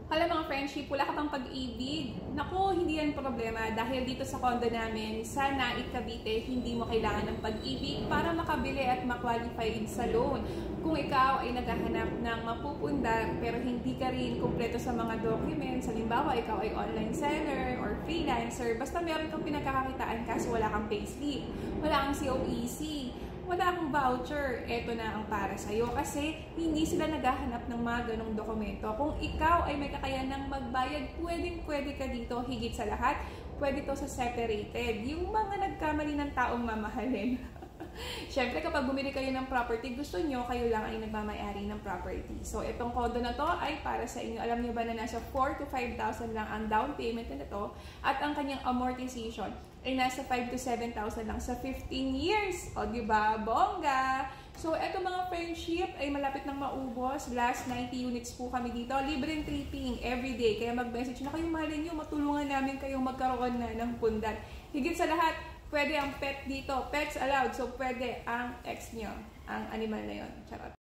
Alam mga friendship, wala ka bang pag-ibig? Naku, hindi yan problema dahil dito sa condo namin sa Naik, Cavite, hindi mo kailangan ng pag-ibig para makabili at ma-qualified sa loan. Kung ikaw ay naghahanap ng mapupundar pero hindi ka rin kumpleto sa mga documents, halimbawa ikaw ay online seller or freelancer, basta meron kang pinagkakakitaan kaso wala kang payslip, wala kang COEC, wala akong voucher, eto na ang para sa'yo kasi hindi sila naghahanap ng mga ganong dokumento. Kung ikaw ay may kakayanang magbayad, pwede ka dito. Higit sa lahat, pwede to sa separated. Yung mga nagkamali ng taong mamahalin. Siyempre, kapag bumili kayo ng property, gusto nyo, kayo lang ay nagmamayari ng property. So, itong condo na to ay para sa inyo. Alam nyo ba na nasa 4,000 to 5,000 lang ang down payment na ito at ang kanyang amortization ay nasa 5,000 to 7,000 lang sa 15 years. O, diba? Bongga! So, eto mga friendship ay malapit nang maubos. Last 90 units po kami dito. Libreng tripping everyday. Kaya mag-message na kayo, mahalin nyo, matulungan namin kayong magkaroon na ng pundan. Higit sa lahat, pwede ang pet dito. Pets allowed. So, pwede ang ex nyo, ang animal na yon. Charot.